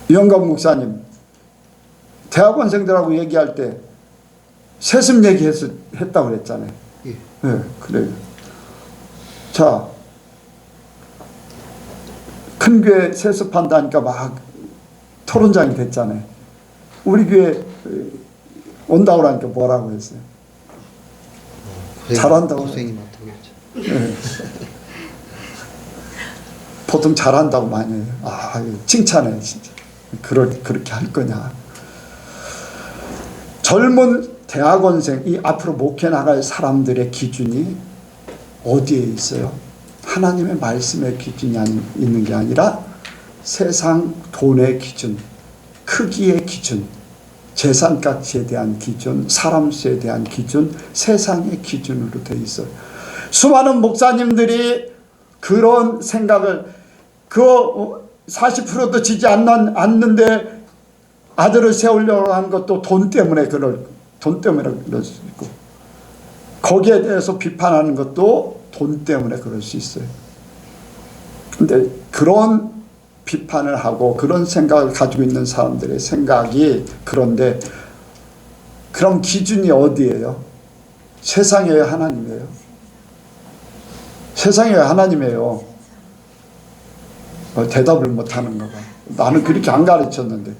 이영감 목사님 대학원생들하고 얘기할 때 세습 얘기했다고 그랬잖아요. 예. 네, 그래요. 자, 큰 교회 세습한다니까 막 토론장이 됐잖아요. 우리 교회 온다고 하니까 뭐라고 했어요? 잘한다고. 고생이 많다고 했죠. 네. 보통 잘한다고 많이 해요. 칭찬해 진짜. 그렇게 할 거냐. 젊은 대학원생이 앞으로 목회 나갈 사람들의 기준이 어디에 있어요? 하나님의 말씀의 기준이 있는 게 아니라 세상 돈의 기준, 크기의 기준 재산가치에 대한 기준, 사람 수에 대한 기준, 세상의 기준으로 되어 있어요. 수많은 목사님들이 그런 생각을 40%도 지지 않는데 아들을 세우려고 하는 것도 돈 때문에 그럴 수 있고, 거기에 대해서 비판하는 것도 돈 때문에 그럴 수 있어요. 근데 그런 비판을 하고 그런 생각을 가지고 있는 사람들의 생각이, 그런데 그런 기준이 어디예요? 세상이에요, 하나님이에요? 세상이에요, 하나님이에요? 대답을 못하는가 봐. 나는 그렇게 안 가르쳤는데.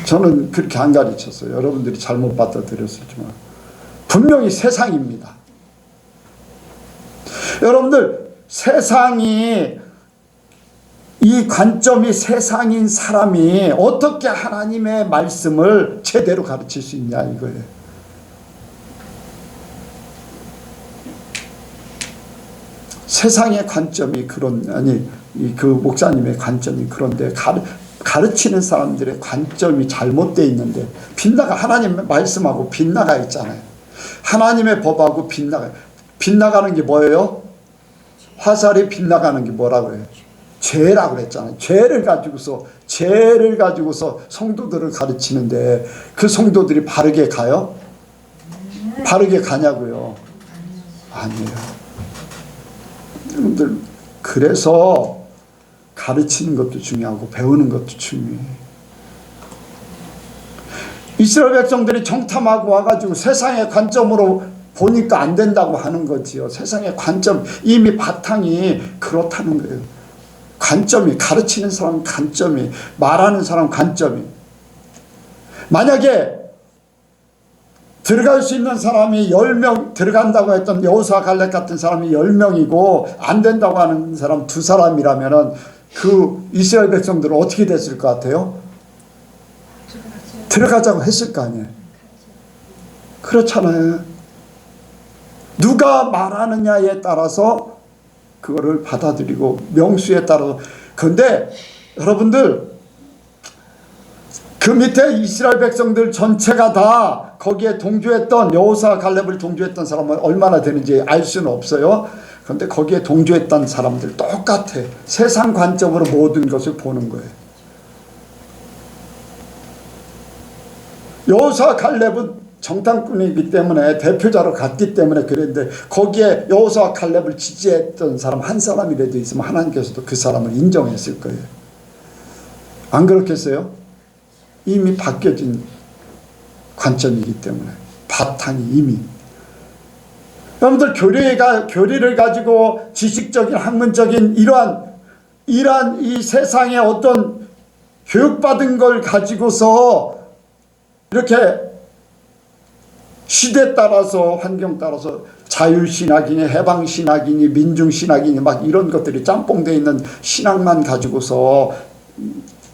저는 그렇게 안 가르쳤어요. 여러분들이 잘못 받아들였을지만 분명히 세상입니다. 여러분들, 세상이, 이 관점이 세상인 사람이 어떻게 하나님의 말씀을 제대로 가르칠 수 있냐 이거예요. 세상의 관점이 그 목사님의 관점이 그런데 가르치는 사람들의 관점이 잘못되어 있는데, 하나님의 말씀하고 빗나가 있잖아요. 하나님의 법하고 빗나가는 게 뭐예요? 화살이 빗나가는 게 뭐라고 해요? 죄라고 그랬잖아요. 죄를 가지고서 성도들을 가르치는데 그 성도들이 바르게 가요? 바르게 가냐고요? 아니에요. 여러분들, 그래서 가르치는 것도 중요하고 배우는 것도 중요해요. 이스라엘 백성들이 정탐하고 와가지고 세상의 관점으로 보니까 안 된다고 하는 거지요. 세상의 관점, 이미 바탕이 그렇다는 거예요. 관점이, 가르치는 사람 관점이, 말하는 사람 관점이. 만약에 들어갈 수 있는 사람이 10명, 들어간다고 했던 여호수아 갈렙 같은 사람이 10명이고 안 된다고 하는 사람 2사람이라면은 그 이스라엘 백성들은 어떻게 됐을 것 같아요? 들어가자고 했을 거 아니에요. 그렇잖아요. 누가 말하느냐에 따라서 그거를 받아들이고, 명수에 따라서. 그런데 여러분들, 그 밑에 이스라엘 백성들 전체가 다 거기에 동조했던, 여호수아 갈렙을 동조했던 사람은 얼마나 되는지 알 수는 없어요. 그런데 거기에 동조했던 사람들 똑같아. 세상 관점으로 모든 것을 보는 거예요. 여호수아 갈렙은 정탐꾼이기 때문에, 대표자로 갔기 때문에 그랬는데, 거기에 여호수아 갈렙을 지지했던 사람 한 사람이라도 있으면 하나님께서도 그 사람을 인정했을 거예요. 안 그렇겠어요? 이미 바뀌어진 관점이기 때문에, 바탕이 이미. 여러분들, 교리를 가지고 지식적인, 학문적인 이러한 이 세상의 어떤 교육받은 걸 가지고서 이렇게 시대 따라서, 환경 따라서 자유신학이니 해방신학이니 민중신학이니 막 이런 것들이 짬뽕되어 있는 신학만 가지고서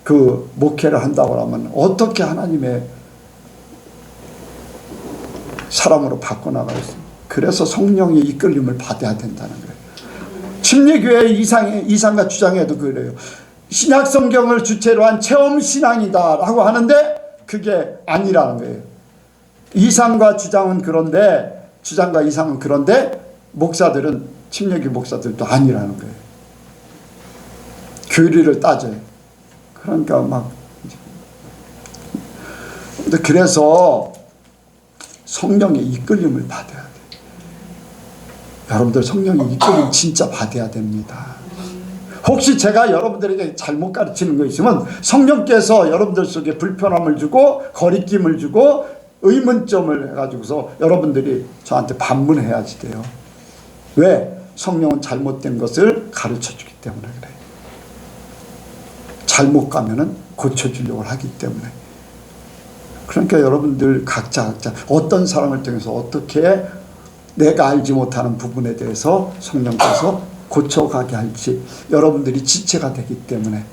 그 목회를 한다고 하면 어떻게 하나님의 사람으로 바꿔나가겠어요? 그래서 성령의 이끌림을 받아야 된다는 거예요. 침례교회의 이상과 주장에도 그래요. 신약 성경을 주체로 한 체험신앙이다 라고 하는데 그게 아니라는 거예요. 이상과 주장은 그런데, 주장과 이상은 그런데 목사들은, 침례교 목사들도 아니라는 거예요. 교리를 따져요. 그러니까 막, 그래서 성령의 이끌림을 받아야 돼요. 여러분들, 성령의 이끌림 진짜 받아야 됩니다. 혹시 제가 여러분들에게 잘못 가르치는 거 있으면 성령께서 여러분들 속에 불편함을 주고 거리낌을 주고 의문점을 해가지고서 여러분들이 저한테 반문해야지 돼요. 왜? 성령은 잘못된 것을 가르쳐주기 때문에 그래요. 잘못 가면은 고쳐주려고 하기 때문에. 그러니까 여러분들 각자 어떤 사람을 통해서 어떻게 내가 알지 못하는 부분에 대해서 성령께서 고쳐가게 할지 여러분들이 지체가 되기 때문에,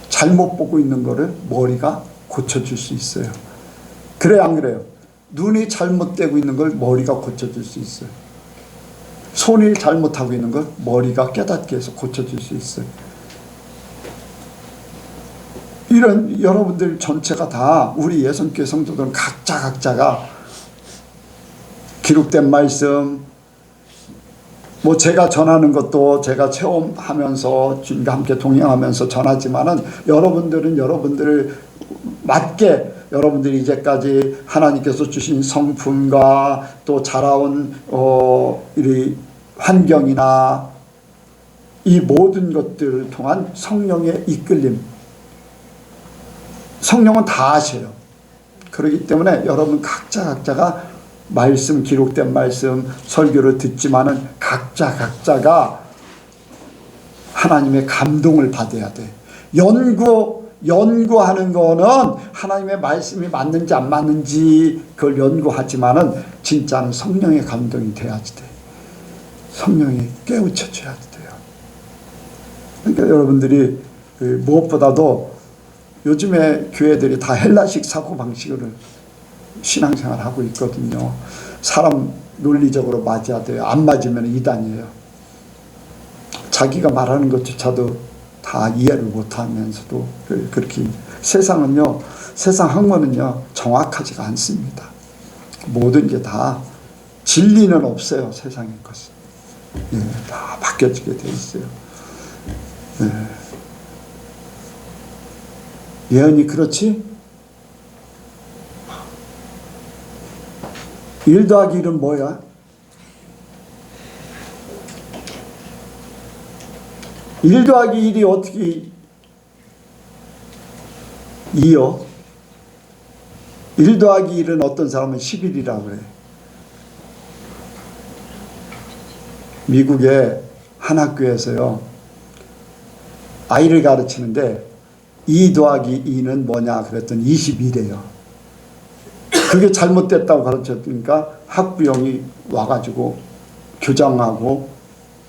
잘못 보고 있는 거를 머리가 고쳐줄 수 있어요. 그래요, 안 그래요? 눈이 잘못되고 있는 걸 머리가 고쳐줄 수 있어요. 손이 잘못하고 있는 걸 머리가 깨닫게 해서 고쳐줄 수 있어요. 이런 여러분들 전체가 다 우리 예선교회 성도들은 각자가 기록된 말씀, 뭐 제가 전하는 것도 제가 체험하면서 주님과 함께 동행하면서 전하지만은 여러분들은 여러분들을 맞게 여러분들이 이제까지 하나님께서 주신 성품과 또 자라온 이 환경이나 이 모든 것들을 통한 성령의 이끌림, 성령은 다 아셔요. 그렇기 때문에 여러분 각자가 말씀, 기록된 말씀, 설교를 듣지만은 각자가 하나님의 감동을 받아야 돼. 연구하는 거는 하나님의 말씀이 맞는지 안 맞는지 그걸 연구하지만은 진짜는 성령의 감동이 돼야지 돼. 성령이 깨우쳐줘야 돼요. 그러니까 여러분들이 무엇보다도 요즘에 교회들이 다 헬라식 사고방식을 신앙생활하고 있거든요. 사람 논리적으로 맞아야 돼요. 안 맞으면 이단이에요. 자기가 말하는 것조차도 다 이해를 못하면서도 그렇게 세상은요, 세상 학문은요 정확하지가 않습니다. 모든 게 다 진리는 없어요. 세상의 것은 다 바뀌어지게 돼 있어요. 예언이 그렇지? 1 더하기 1은 뭐야? 1 더하기 1이 어떻게 2요? 1 더하기 1은 어떤 사람은 11이라고 그래. 미국의 한 학교에서요, 아이를 가르치는데 2 더하기 2는 뭐냐 그랬더니 21이에요. 그게 잘못됐다고 가르쳤으니까 학부형이 와가지고 교장하고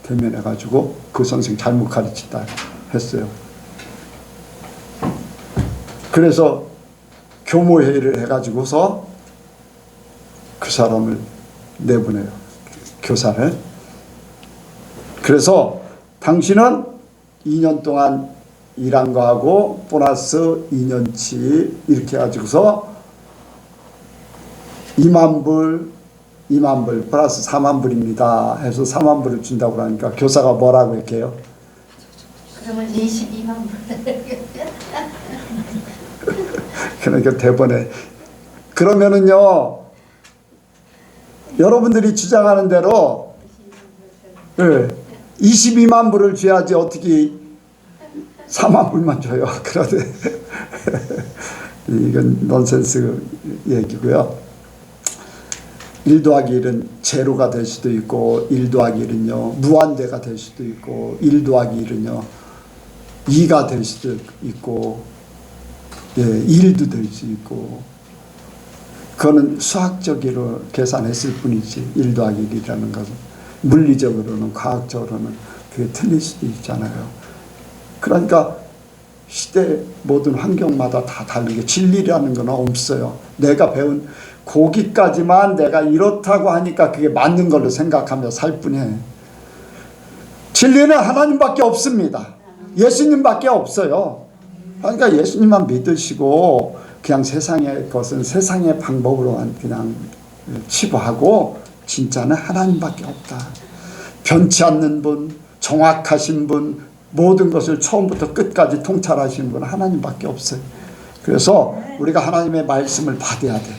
대면해가지고 그 선생 잘못 가르쳤다 했어요. 그래서 교모회의를 해가지고서 그 사람을 내보내요. 교사를. 그래서 당신은 2년 동안 일한 거하고 보너스 2년치 이렇게 해가지고서 2만 불 플러스 4만 불입니다 해서 4만 불을 준다고 그러니까 교사가 뭐라고 했게요? 그러면 22만 불. 그러니까 대본에 그러면은요, 여러분들이 주장하는 대로 22만 불을 줘야지 어떻게 4만 불만 줘요. 그런데 이건 넌센스 얘기고요. 1 더하기 1은 제로가 될 수도 있고 1 더하기 1은요 무한대가 될 수도 있고 1 더하기 1은요 2가 될 수도 있고 1도 될 수 있고 그거는 수학적으로 계산했을 뿐이지 1 더하기 1이라는 것은 물리적으로는 과학적으로는 그게 틀릴 수도 있잖아요. 그러니까 시대 모든 환경마다 다 다르게 진리라는 건 없어요. 내가 배운 거기까지만 내가 이렇다고 하니까 그게 맞는 걸로 생각하며 살 뿐이에요. 진리는 하나님밖에 없습니다. 예수님밖에 없어요. 그러니까 예수님만 믿으시고 그냥 세상의 것은 세상의 방법으로만 그냥 치부하고 진짜는 하나님밖에 없다. 변치 않는 분, 정확하신 분, 모든 것을 처음부터 끝까지 통찰하시는 분은 하나님밖에 없어요. 그래서 우리가 하나님의 말씀을 받아야 돼.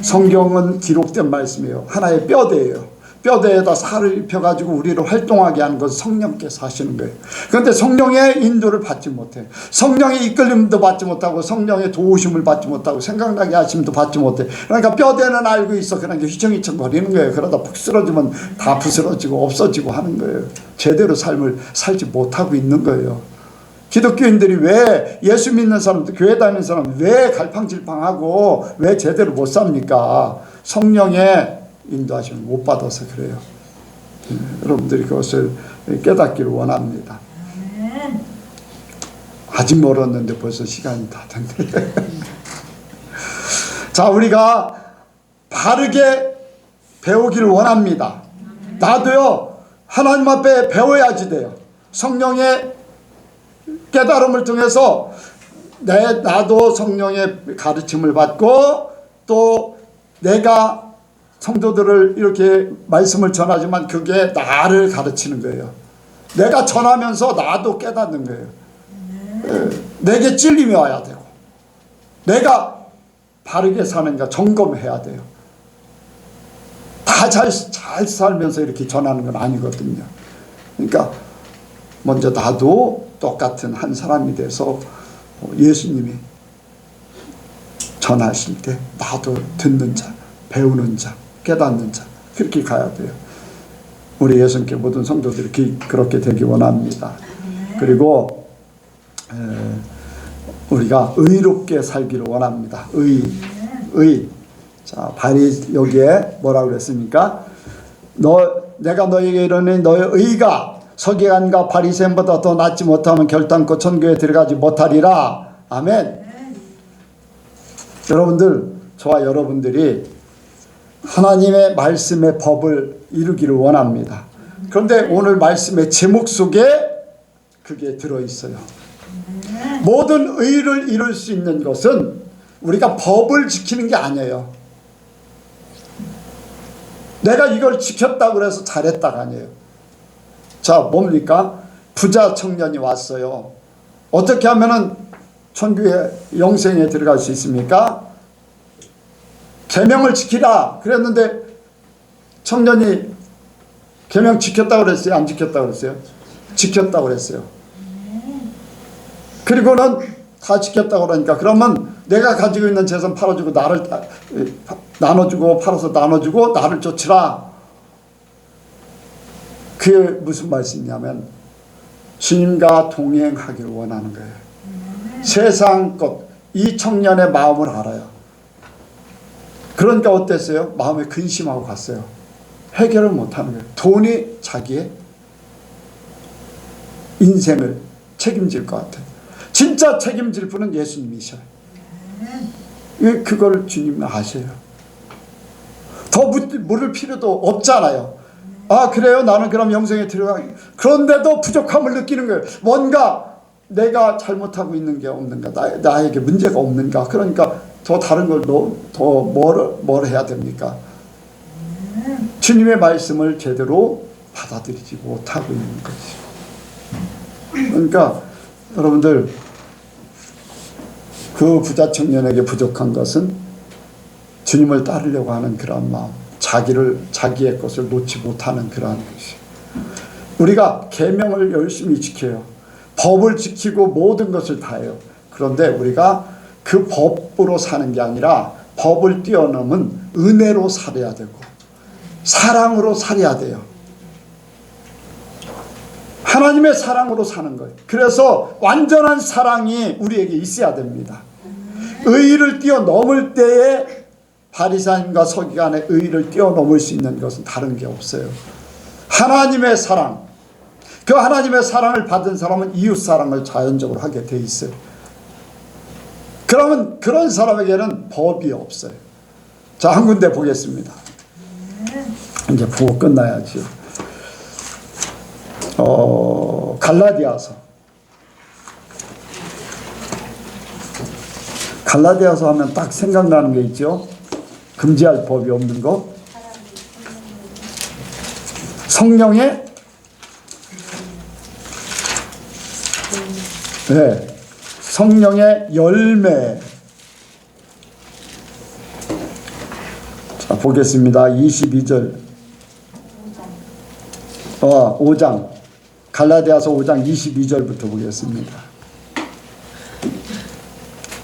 성경은 기록된 말씀이에요. 하나의 뼈대예요. 뼈대에다 살을 입혀가지고 우리를 활동하게 하는 것은 성령께서 하시는 거예요. 그런데 성령의 인도를 받지 못해. 성령의 이끌림도 받지 못하고 성령의 도우심을 받지 못하고 생각나게 하심도 받지 못해. 그러니까 뼈대는 알고 있어. 그러니까 휘청휘청 거리는 거예요. 그러다 푹 쓰러지면 다 부스러지고 없어지고 하는 거예요. 제대로 삶을 살지 못하고 있는 거예요. 기독교인들이 왜 예수 믿는 사람들, 교회 다니는 사람 왜 갈팡질팡하고 왜 제대로 못 삽니까? 성령의 인도하심을 못 받아서 그래요. 여러분들이 그것을 깨닫기를 원합니다. 아직 멀었는데 벌써 시간이 다 됐네. 자, 우리가 바르게 배우기를 원합니다. 나도요, 하나님 앞에 배워야지 돼요. 성령의 깨달음을 통해서 나도 성령의 가르침을 받고 또 내가 성도들을 이렇게 말씀을 전하지만 그게 나를 가르치는 거예요. 내가 전하면서 나도 깨닫는 거예요. 내게 찔림이 와야 되고 내가 바르게 사는가 점검해야 돼요. 다 잘 살면서 이렇게 전하는 건 아니거든요. 그러니까 먼저 나도 똑같은 한 사람이 돼서 예수님이 전하실 때 나도 듣는 자, 배우는 자, 깨닫는 자 그렇게 가야 돼요. 우리 예수님께 모든 성도들이 그렇게 되기 원합니다. 그리고 우리가 의롭게 살기를 원합니다. 의. 자, 바리 여기에 뭐라고 그랬습니까? 내가 너에게 이르니 너의 의가 서기관과 바리새인보다 더 낫지 못하면 결단코 천국에 들어가지 못하리라. 아멘. 여러분들, 저와 여러분들이 하나님의 말씀의 법을 이루기를 원합니다. 그런데 오늘 말씀의 제목 속에 그게 들어있어요. 모든 의를 이룰 수 있는 것은 우리가 법을 지키는 게 아니에요. 내가 이걸 지켰다고 해서 잘했다가 아니에요. 자, 뭡니까? 부자 청년이 왔어요. 어떻게 하면은 천국의 영생에 들어갈 수 있습니까? 계명을 지키라 그랬는데 청년이 계명 지켰다고 그랬어요? 안 지켰다고 그랬어요? 지켰다고 그랬어요. 그리고는 다 지켰다고 그러니까 그러면 내가 가지고 있는 재산 팔아주고 나를 나눠주고 팔아서 나눠주고 나를 쫓으라. 그게 무슨 말씀이냐면 주님과 동행하기를 원하는 거예요. 세상 것, 이 청년의 마음을 알아요. 그러니까 어땠어요? 마음에 근심하고 갔어요. 해결을 못하는 거예요. 돈이 자기의 인생을 책임질 것 같아요. 진짜 책임질 분은 예수님이셔요. 그걸 주님은 아셔요. 더 물을 필요도 없잖아요. 아, 그래요? 나는 그럼 영생에 들어가. 그런데도 부족함을 느끼는 거예요. 뭔가 내가 잘못하고 있는 게 없는가, 나에게 문제가 없는가. 그러니까 더 다른 걸 더 뭘 해야 됩니까? 주님의 말씀을 제대로 받아들이지 못하고 있는 거죠. 그러니까 여러분들, 그 부자 청년에게 부족한 것은 주님을 따르려고 하는 그런 마음, 자기의 것을 놓지 못하는 그러한 것이. 우리가 계명을 열심히 지켜요. 법을 지키고 모든 것을 다 해요. 그런데 우리가 그 법으로 사는 게 아니라 법을 뛰어넘은 은혜로 살아야 되고 사랑으로 살아야 돼요. 하나님의 사랑으로 사는 거예요. 그래서 완전한 사랑이 우리에게 있어야 됩니다. 의의를 뛰어넘을 때에 바리새인과 서기관의 의의를 뛰어넘을 수 있는 것은 다른 게 없어요. 하나님의 사랑, 그 하나님의 사랑을 받은 사람은 이웃 사랑을 자연적으로 하게 돼 있어요. 그러면 그런 사람에게는 법이 없어요. 자, 한 군데 보겠습니다. 이제 보고 끝나야지. 갈라디아서 하면 딱 생각나는 게 있죠. 금지할 법이 없는 거. 성령의 성령의 열매. 자, 보겠습니다. 22절. 5장. 갈라디아서 5장 22절부터 보겠습니다.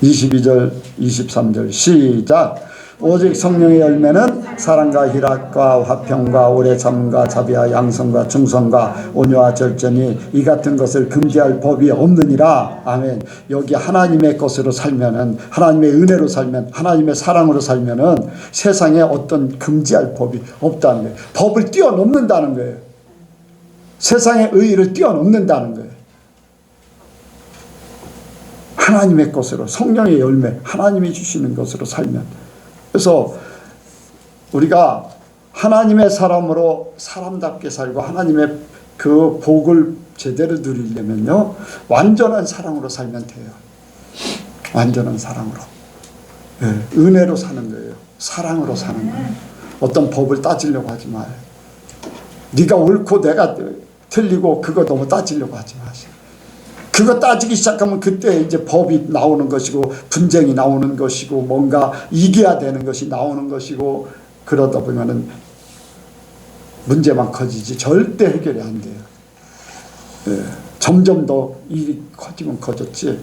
22절, 23절 시작. 오직 성령의 열매는 사랑과 희락과 화평과 오래 참음과 자비와 양성과 충성과 온유와 절제니 이 같은 것을 금지할 법이 없느니라. 아멘. 여기 하나님의 것으로 살면은, 하나님의 은혜로 살면, 하나님의 사랑으로 살면은 세상에 어떤 금지할 법이 없다는 거예요. 법을 뛰어넘는다는 거예요. 세상의 의의를 뛰어넘는다는 거예요. 하나님의 것으로, 성령의 열매, 하나님이 주시는 것으로 살면. 그래서 우리가 하나님의 사람으로 사람답게 살고 하나님의 그 복을 제대로 누리려면요, 완전한 사랑으로 살면 돼요. 완전한 사랑으로. 예, 은혜로 사는 거예요. 사랑으로 사는 거예요. 어떤 법을 따지려고 하지 마요. 네가 옳고 내가 틀리고 그거 너무 따지려고 하지 마세요. 그거 따지기 시작하면 그때 이제 법이 나오는 것이고 분쟁이 나오는 것이고 뭔가 이겨야 되는 것이 나오는 것이고 그러다 보면은 문제만 커지지 절대 해결이 안 돼요. 예, 점점 더 일이 커지면 커졌지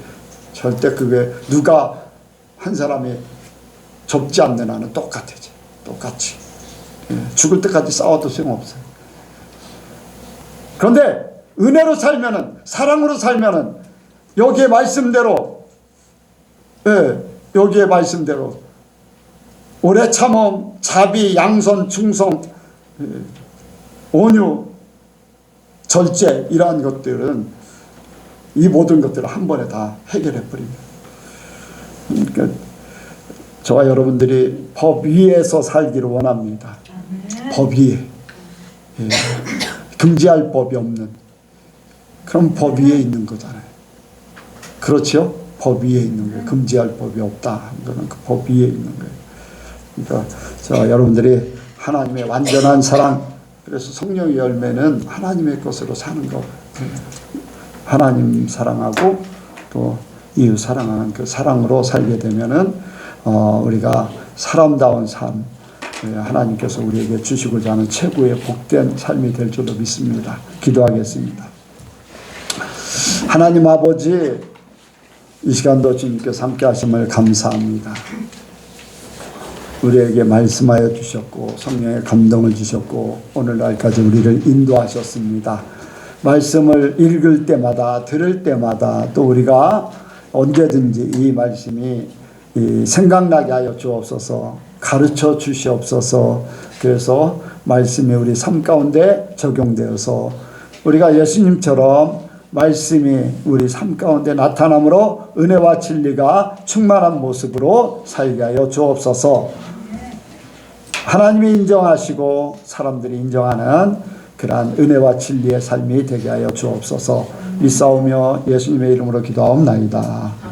절대 그게 누가 한 사람이 접지 않는 한은 똑같아져. 똑같이. 예, 죽을 때까지 싸워도 소용없어요. 그런데 은혜로 살면은 사랑으로 살면은 여기에 말씀대로 여기에 말씀대로 오래 참음, 자비, 양선, 충성, 온유, 절제 이러한 것들은 이 모든 것들을 한 번에 다 해결해 버립니다. 그러니까 저와 여러분들이 법 위에서 살기를 원합니다. 법 위에. 예. 금지할 법이 없는 그럼 법 위에 있는 거잖아요. 그렇죠? 법 위에 있는 거예요. 금지할 법이 없다 하는 거는 그 법 위에 있는 거예요. 그러니까 저 여러분들이 하나님의 완전한 사랑, 그래서 성령의 열매는 하나님의 것으로 사는 거. 하나님 사랑하고 또 이웃 사랑하는 그 사랑으로 살게 되면은 우리가 사람다운 삶, 하나님께서 우리에게 주시고자 하는 최고의 복된 삶이 될 줄로 믿습니다. 기도하겠습니다. 하나님 아버지, 이 시간도 주님께서 함께 하심을 감사합니다. 우리에게 말씀하여 주셨고 성령의 감동을 주셨고 오늘날까지 우리를 인도하셨습니다. 말씀을 읽을 때마다 들을 때마다 또 우리가 언제든지 이 말씀이 생각나게 하여 주옵소서. 가르쳐 주시옵소서. 그래서 말씀이 우리 삶 가운데 적용되어서 우리가 예수님처럼 말씀이 우리 삶 가운데 나타남으로 은혜와 진리가 충만한 모습으로 살게 하여 주옵소서. 하나님이 인정하시고 사람들이 인정하는 그러한 은혜와 진리의 삶이 되게 하여 주옵소서. 믿사오며 예수님의 이름으로 기도하옵나이다.